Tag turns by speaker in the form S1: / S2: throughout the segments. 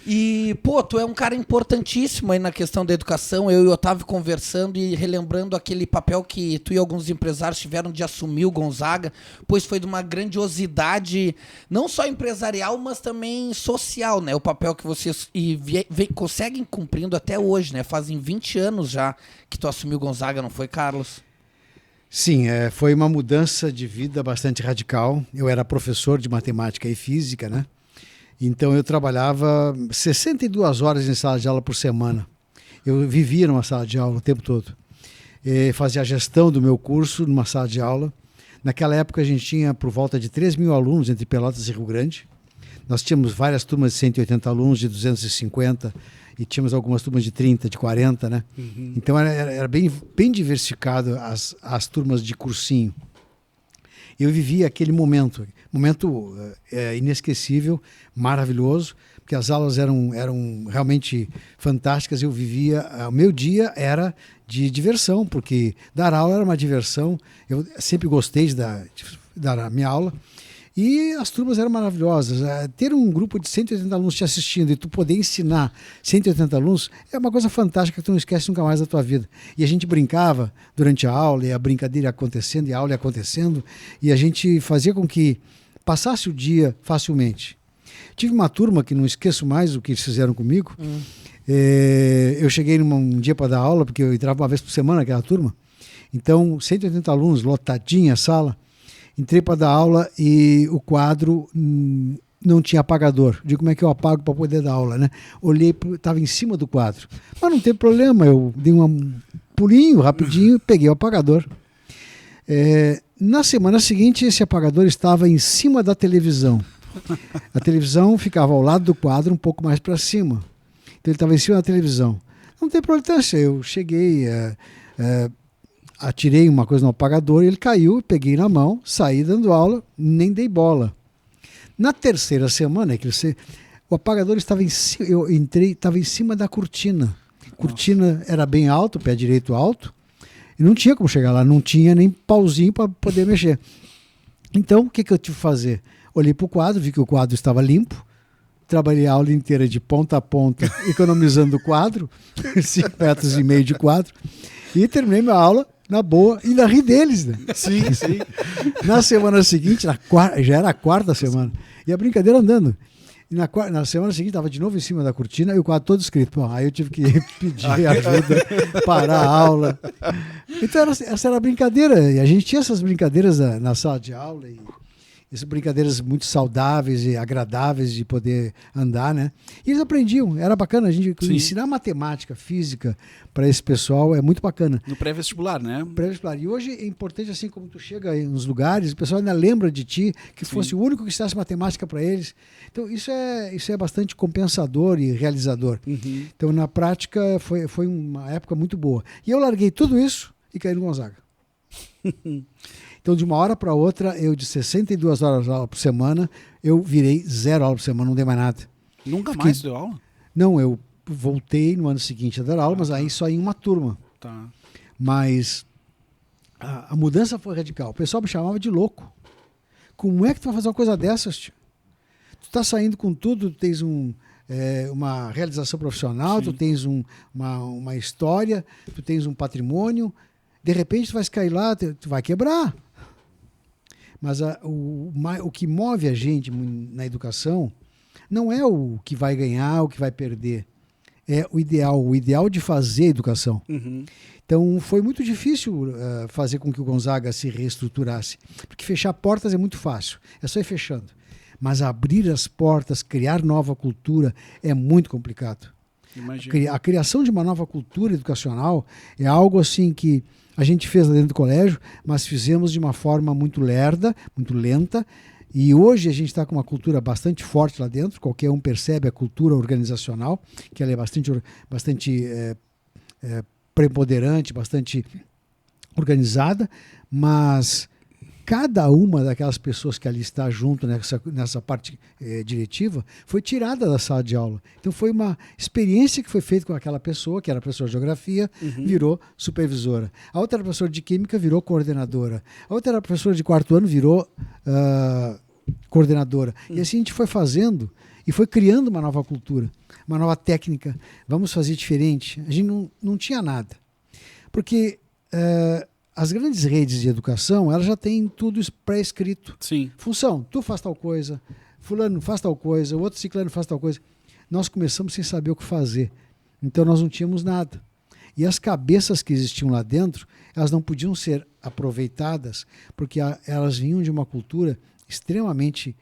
S1: E, pô, tu é um cara importantíssimo aí na questão da educação. Eu e o Otávio conversando e relembrando aquele papel que tu e alguns empresários tiveram de assumir o Gonzaga, pois foi de uma grandiosidade, não só empresarial, mas também social, né? O papel que vocês conseguem cumprindo até hoje, né? Fazem 20 anos já que tu assumiu o Gonzaga, não foi, Carlos?
S2: Sim, foi uma mudança de vida bastante radical. Eu era professor de matemática e física, né? Então eu trabalhava 62 horas em sala de aula por semana. Eu vivia numa sala de aula o tempo todo. Fazia a gestão do meu curso numa sala de aula. Naquela época a gente tinha por volta de 3.000 alunos entre Pelotas e Rio Grande. Nós tínhamos várias turmas de 180 alunos, de 250, e tínhamos algumas turmas de 30, de 40, né? Uhum. Então era bem diversificado as turmas de cursinho. Eu vivia aquele momento inesquecível, maravilhoso, porque as aulas eram realmente fantásticas. Eu vivia, o meu dia era de diversão, porque dar aula era uma diversão. Eu sempre gostei de dar a minha aula. E as turmas eram maravilhosas. Ter um grupo de 180 alunos te assistindo e tu poder ensinar 180 alunos é uma coisa fantástica que tu não esquece nunca mais da tua vida. E a gente brincava durante a aula, e a brincadeira ia acontecendo, e a aula ia acontecendo, e a gente fazia com que passasse o dia facilmente. Tive uma turma que não esqueço mais o que eles fizeram comigo. Eu cheguei um dia para dar aula, porque eu entrava uma vez por semana naquela turma. Então, 180 alunos, lotadinha a sala. Entrei para dar aula e o quadro não tinha apagador. Digo, como é que eu apago para poder dar aula, né? Olhei, estava em cima do quadro. Mas não tem problema, eu dei um pulinho rapidinho, peguei o apagador. Na semana seguinte, esse apagador estava em cima da televisão. A televisão ficava ao lado do quadro, um pouco mais para cima. Então ele estava em cima da televisão. Não tem importância, eu cheguei... atirei uma coisa no apagador, ele caiu, peguei na mão, saí dando aula, nem dei bola. Na terceira semana, o apagador estava em cima, eu entrei, estava em cima da cortina. A cortina era bem alta, o pé direito alto, e não tinha como chegar lá, não tinha nem pauzinho para poder mexer. Então, o que eu tive que fazer? Olhei para o quadro, vi que o quadro estava limpo, trabalhei a aula inteira de ponta a ponta, economizando o quadro, 5,5 metros de quadro, e terminei minha aula na boa, e ainda ri deles, né?
S3: Sim.
S2: Na semana seguinte, já era a quarta semana, e a brincadeira andando. E na semana seguinte, estava de novo em cima da cortina e o quadro todo escrito. Bom, aí eu tive que pedir ajuda, parar a aula. Então, essa era a brincadeira. E a gente tinha essas brincadeiras na sala de aula, e essas brincadeiras muito saudáveis e agradáveis de poder andar, né? E eles aprendiam, era bacana. A gente ensinar matemática, física para esse pessoal é muito bacana.
S3: No pré-vestibular, né?
S2: Pré-vestibular. E hoje é importante, assim, como tu chega nos lugares, o pessoal ainda lembra de ti, que fosse o único que ensinasse matemática para eles. Então, isso é bastante compensador e realizador. Uhum. Então, na prática, foi uma época muito boa. E eu larguei tudo isso e caí no Gonzaga. Então, de uma hora para outra, eu de 62 horas de aula por semana, eu virei 0 aula por semana, não dei mais nada.
S3: Nunca mais deu aula?
S2: Não, eu voltei no ano seguinte a dar aula, mas aí só em uma turma.
S3: Tá.
S2: Mas a mudança foi radical. O pessoal me chamava de louco. Como é que tu vai fazer uma coisa dessas, tio? Tu tá saindo com tudo, tu tens uma realização profissional, tu tens uma história, tu tens um patrimônio, de repente tu vai cair lá, tu vai quebrar. Mas o que move a gente na educação não é o que vai ganhar, o que vai perder. É o ideal de fazer educação. Uhum. Então, foi muito difícil fazer com que o Gonzaga se reestruturasse. Porque fechar portas é muito fácil, é só ir fechando. Mas abrir as portas, criar nova cultura é muito complicado. Imagina. A criação de uma nova cultura educacional é algo assim que a gente fez lá dentro do colégio, mas fizemos de uma forma muito lerda, muito lenta, e hoje a gente está com uma cultura bastante forte lá dentro, qualquer um percebe a cultura organizacional, que ela é bastante preponderante, bastante organizada, mas cada uma daquelas pessoas que ali está junto nessa parte diretiva foi tirada da sala de aula. Então foi uma experiência que foi feita com aquela pessoa, que era professora de geografia, virou supervisora. A outra era professora de química, virou coordenadora. A outra era professora de 4º ano, virou coordenadora. E assim a gente foi fazendo, E foi criando uma nova cultura, uma nova técnica. Vamos fazer diferente. A gente não tinha nada. Porque as grandes redes de educação, elas já têm tudo pré-escrito.
S3: Sim.
S2: Função, tu faz tal coisa, fulano faz tal coisa, o outro ciclano faz tal coisa. Nós começamos sem saber o que fazer. Então nós não tínhamos nada. E as cabeças que existiam lá dentro, elas não podiam ser aproveitadas, porque elas vinham de uma cultura extremamente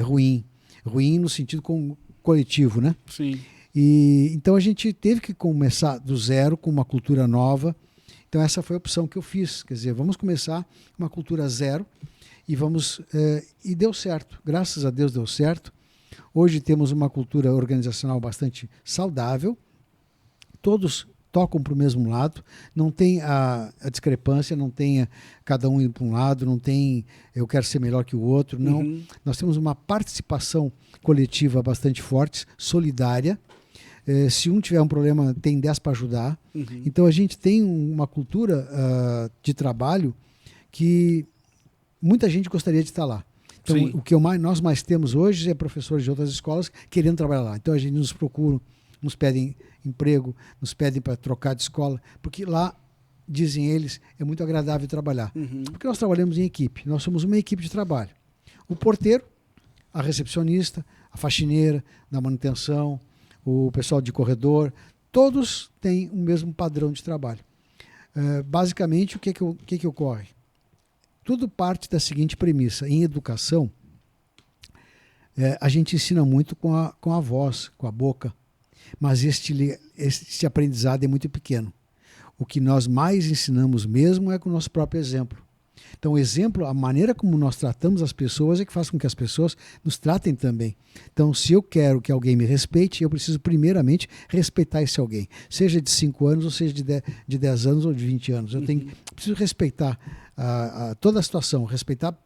S2: ruim. Ruim no sentido coletivo, né?
S3: Sim.
S2: E então a gente teve que começar do zero, com uma cultura nova. Então essa foi a opção que eu fiz. Quer dizer, vamos começar uma cultura zero e vamos... e deu certo. Graças a Deus deu certo. Hoje temos uma cultura organizacional bastante saudável. Todos tocam para o mesmo lado. Não tem a discrepância, não tem cada um indo para um lado, não tem eu quero ser melhor que o outro. Não.
S3: Uhum.
S2: Nós temos uma participação coletiva bastante forte, solidária. Se um tiver um problema, tem 10 para ajudar.
S3: Uhum.
S2: Então a gente tem uma cultura de trabalho que muita gente gostaria de estar lá. Então
S3: Sim.
S2: o que nós mais temos hoje é professores de outras escolas querendo trabalhar lá. Então a gente nos procura, nos pedem emprego, nos pedem para trocar de escola, porque lá, dizem eles, é muito agradável trabalhar.
S3: Uhum.
S2: Porque nós trabalhamos em equipe, nós somos uma equipe de trabalho. O porteiro, a recepcionista, a faxineira da manutenção, o pessoal de corredor, todos têm o mesmo padrão de trabalho. Basicamente, o que ocorre? Tudo parte da seguinte premissa. Em educação, a gente ensina muito com a voz, com a boca, mas este aprendizado é muito pequeno. O que nós mais ensinamos mesmo é com o nosso próprio exemplo. Então, o exemplo, a maneira como nós tratamos as pessoas é que faz com que as pessoas nos tratem também. Então, se eu quero que alguém me respeite, eu preciso primeiramente respeitar esse alguém. Seja de 5 anos, ou seja de 10 anos ou de 20 anos. Eu preciso respeitar toda a situação, respeitar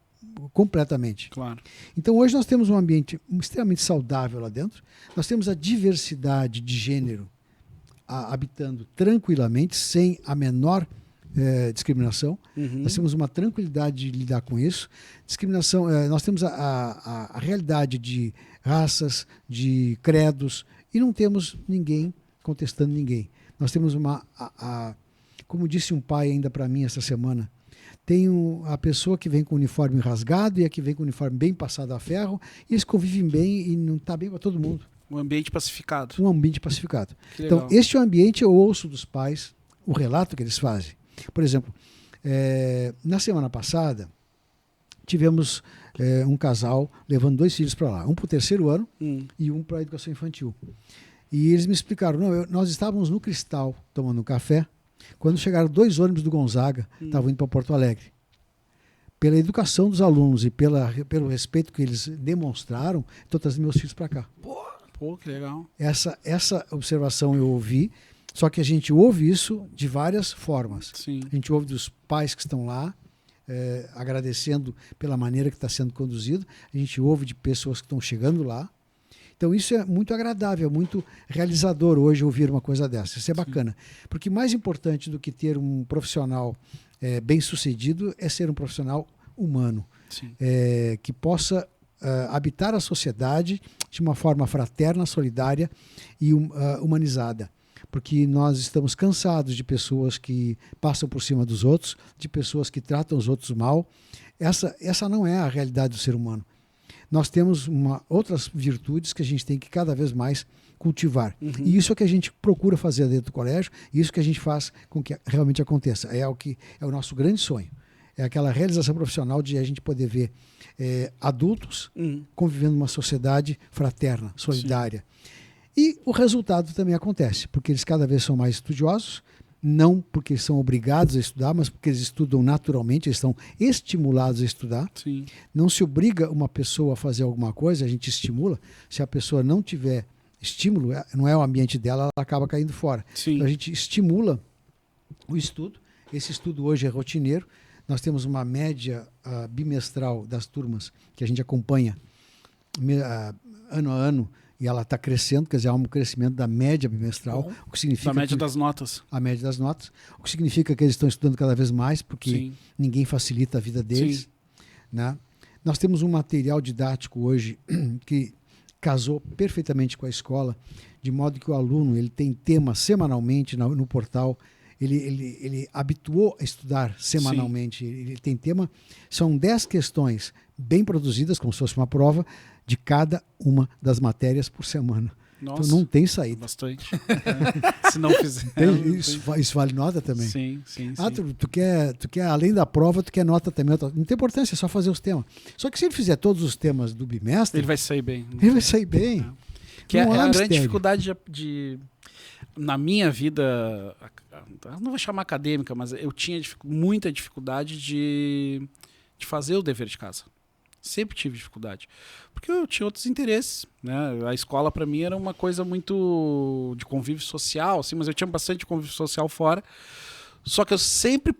S2: completamente.
S3: Claro.
S2: Então, hoje nós temos um ambiente extremamente saudável lá dentro. Nós temos a diversidade de gênero habitando tranquilamente, sem a menor discriminação.
S3: Uhum.
S2: Nós temos uma tranquilidade de lidar com isso. Discriminação, nós temos a realidade de raças, de credos, e não temos ninguém contestando ninguém. Nós temos como disse um pai ainda para mim essa semana, tem a pessoa que vem com o uniforme rasgado e a que vem com o uniforme bem passado a ferro, e eles convivem bem e não está bem para todo mundo.
S3: Um ambiente pacificado.
S2: Um ambiente pacificado.
S3: Que legal.
S2: Então, este é o ambiente, eu ouço dos pais o relato que eles fazem. Por exemplo, na semana passada, tivemos um casal levando 2 filhos para lá, um para o 3º ano e um para a educação infantil. E eles me explicaram, nós estávamos no Cristal tomando um café, quando chegaram 2 ônibus do Gonzaga, estavam indo para Porto Alegre. Pela educação dos alunos e pelo respeito que eles demonstraram, estou trazendo meus filhos para cá.
S3: Pô, que legal.
S2: Essa observação eu ouvi, só que a gente ouve isso de várias formas.
S3: Sim.
S2: A gente ouve dos pais que estão lá, agradecendo pela maneira que está sendo conduzido. A gente ouve de pessoas que estão chegando lá. Então isso é muito agradável, muito realizador hoje ouvir uma coisa dessa. Isso é bacana. Porque mais importante do que ter um profissional bem sucedido é ser um profissional humano.
S3: Sim.
S2: Que possa habitar a sociedade de uma forma fraterna, solidária e humanizada. Porque nós estamos cansados de pessoas que passam por cima dos outros, de pessoas que tratam os outros mal. Essa não é a realidade do ser humano. Nós temos outras virtudes que a gente tem que cada vez mais cultivar.
S3: Uhum.
S2: E isso é que a gente procura fazer dentro do colégio, e isso que a gente faz com que realmente aconteça. É o nosso grande sonho. É aquela realização profissional de a gente poder ver adultos convivendo numa sociedade fraterna, solidária. Sim. E o resultado também acontece, porque eles cada vez são mais estudiosos, não porque são obrigados a estudar, mas porque eles estudam naturalmente, eles estão estimulados a estudar.
S3: Sim.
S2: Não se obriga uma pessoa a fazer alguma coisa, a gente estimula. Se a pessoa não tiver estímulo, não é o ambiente dela, ela acaba caindo fora.
S3: Sim.
S2: Então a gente estimula o estudo. Esse estudo hoje é rotineiro. Nós temos uma média bimestral das turmas que a gente acompanha ano a ano, e ela está crescendo, quer dizer, há um crescimento da média bimestral, o que significa...
S3: Da média das notas.
S2: A média das notas, o que significa que eles estão estudando cada vez mais, porque ninguém facilita a vida deles. Né? Nós temos um material didático hoje que casou perfeitamente com a escola, de modo que o aluno ele tem tema semanalmente no portal, ele habituou a estudar semanalmente, ele tem tema, são 10 questões bem produzidas, como se fosse uma prova, de cada uma das matérias por semana.
S3: Nossa,
S2: então não tem saída.
S3: bastante. Se não fizer.
S2: Isso vale nota também?
S3: Sim, sim.
S2: Ah, tu quer, além da prova, tu quer nota também. Não tem importância, é só fazer os temas. Só que se ele fizer todos os temas do bimestre,
S3: Ele vai sair bem.
S2: ele vai sair bem.
S3: Que é
S2: Não há
S3: a grande
S2: mistério.
S3: dificuldade na minha vida, eu não vou chamar acadêmica, mas eu tinha muita dificuldade de fazer o dever de casa. Sempre tive dificuldade. Porque eu tinha outros interesses, né? A escola para mim era uma coisa muito de convívio social, assim, mas eu tinha bastante convívio social fora. Só que eu sempre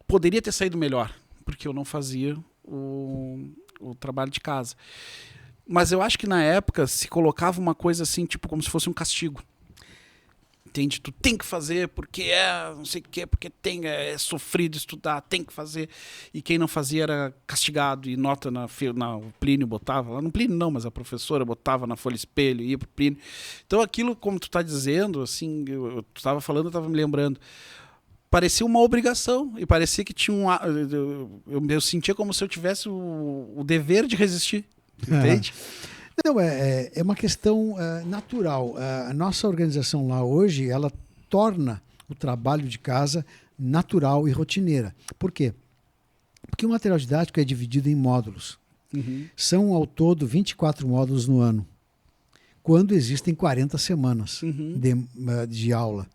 S3: poderia ter saído melhor, porque eu não fazia o trabalho de casa. Mas eu acho que na época se colocava uma coisa assim, tipo como se fosse um castigo. Entende? Tu tem que fazer porque não sei o que, porque é sofrido estudar, tem que fazer. E quem não fazia era castigado, e nota o Plínio botava, lá no Plínio não, mas a professora botava na folha espelho, ia pro Plínio. Então aquilo, como tu tá dizendo, assim, tu tava falando, eu tava me lembrando, parecia uma obrigação, e parecia que tinha eu sentia como se eu tivesse o dever de resistir, entende?
S2: Não, é uma questão natural. A nossa organização lá hoje, ela torna o trabalho de casa natural e rotineira. Por quê? Porque o material didático é dividido em módulos.
S3: Uhum.
S2: São, ao todo, 24 módulos no ano, quando existem 40 semanas de aula.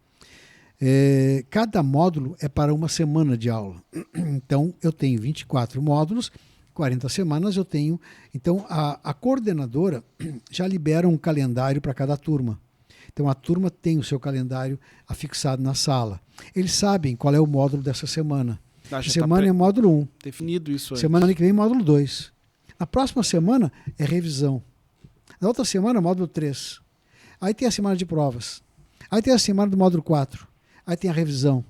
S2: Cada módulo é para uma semana de aula. Então, eu tenho 24 módulos, 40 semanas eu tenho. Então, a coordenadora já libera um calendário para cada turma. Então, a turma tem o seu calendário afixado na sala. Eles sabem qual é o módulo dessa semana. Essa semana é módulo 1.
S3: Definido isso antes.
S2: Semana que vem, módulo 2. Na próxima semana é revisão. Na outra semana, módulo 3. Aí tem a semana de provas. Aí tem a semana do módulo 4. Aí tem a revisão.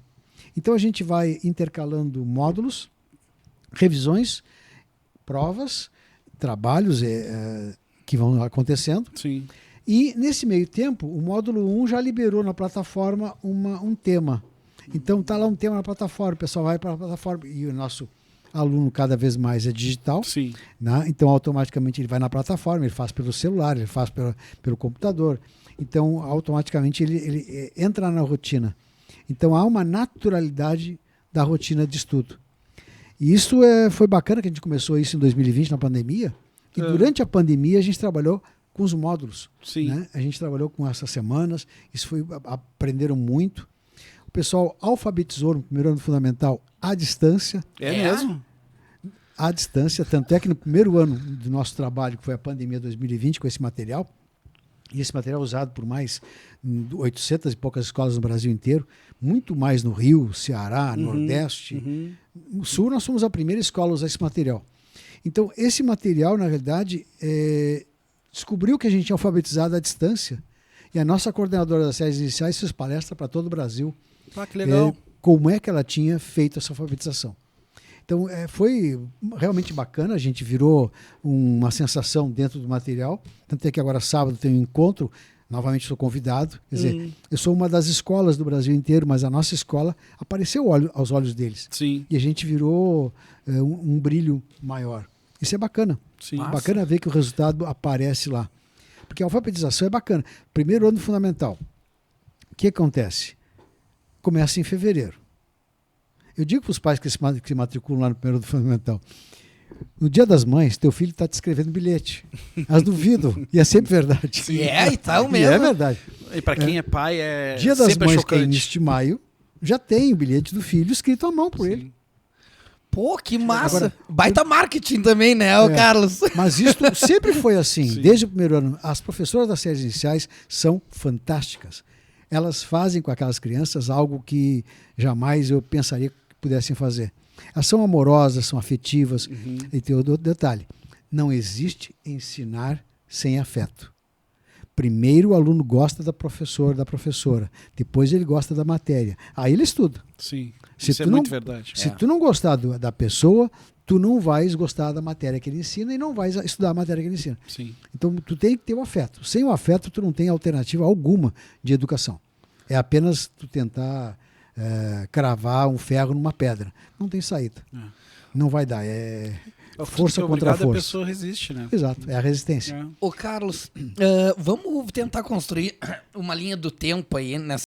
S2: Então, a gente vai intercalando módulos, revisões, provas, trabalhos que vão acontecendo.
S3: Sim.
S2: E, nesse meio tempo, o módulo 1 já liberou na plataforma um tema. Então, está lá um tema na plataforma, o pessoal vai para a plataforma. E o nosso aluno, cada vez mais, é digital.
S3: Sim.
S2: Né? Então, automaticamente, ele vai na plataforma, ele faz pelo celular, ele faz pelo computador. Então, automaticamente, ele entra na rotina. Então, há uma naturalidade da rotina de estudo. E isso foi bacana que a gente começou isso em 2020, na pandemia. E durante a pandemia a gente trabalhou com os módulos.
S3: Sim.
S2: Né? A gente trabalhou com essas semanas. aprenderam muito. O pessoal alfabetizou no primeiro ano fundamental à distância.
S3: É mesmo?
S2: À distância. Tanto é que no primeiro ano do nosso trabalho, que foi a pandemia 2020, com esse material, e esse material é usado por mais 800 e poucas escolas no Brasil inteiro, muito mais no Rio, Ceará, Nordeste. No Sul, nós somos a primeira escola a usar esse material. Então, esse material, na realidade, descobriu que a gente tinha alfabetizado à distância, e a nossa coordenadora das séries iniciais fez palestra para todo o Brasil.
S3: Ah, que legal.
S2: Como é que ela tinha feito essa alfabetização. Então, foi realmente bacana, a gente virou uma sensação dentro do material. Tanto é que agora, sábado, tem um encontro, novamente sou convidado. Quer dizer, eu sou uma das escolas do Brasil inteiro, mas a nossa escola apareceu aos olhos deles.
S3: Sim.
S2: E a gente virou um brilho maior. Isso é bacana.
S3: Sim.
S2: Bacana ver que o resultado aparece lá. Porque a alfabetização é bacana. Primeiro ano fundamental. O que acontece? Começa em fevereiro. Eu digo para os pais que se matriculam lá no primeiro ano fundamental: no Dia das Mães, teu filho está te escrevendo bilhete. Elas duvidam. E é sempre verdade.
S1: E então
S2: E
S1: mesmo.
S2: é verdade.
S3: E para quem é pai, é
S2: Dia das
S3: sempre
S2: Mães, que é
S3: chocante.
S2: início de maio, já tem o bilhete do filho escrito à mão por ele.
S1: Pô, que massa.
S2: Agora,
S1: Baita marketing também, né, ô Carlos?
S2: Mas isso sempre foi assim.
S3: Sim.
S2: Desde o primeiro ano. As professoras das séries iniciais são fantásticas. Elas fazem com aquelas crianças algo que jamais eu pensaria que pudessem fazer. Elas são amorosas, são afetivas. E tem outro detalhe: não existe ensinar sem afeto. Primeiro o aluno gosta da professora. Depois ele gosta da matéria. Aí ele estuda.
S3: Sim,
S2: Se
S3: isso é
S2: tu
S3: muito
S2: não-
S3: verdade.
S2: Se tu não gostar da pessoa, tu não vais gostar da matéria que ele ensina e não vais estudar a matéria que ele ensina.
S3: Sim.
S2: Então tu tem que ter o afeto. Sem o afeto tu não tem alternativa alguma de educação. É apenas tu tentar cravar um ferro numa pedra. Não tem saída. Não vai dar. É força contra
S3: a
S2: força.
S3: pessoa resiste, né?
S2: Exato, é a resistência.
S3: É.
S1: Ô, Carlos, vamos tentar construir uma linha do tempo aí nessa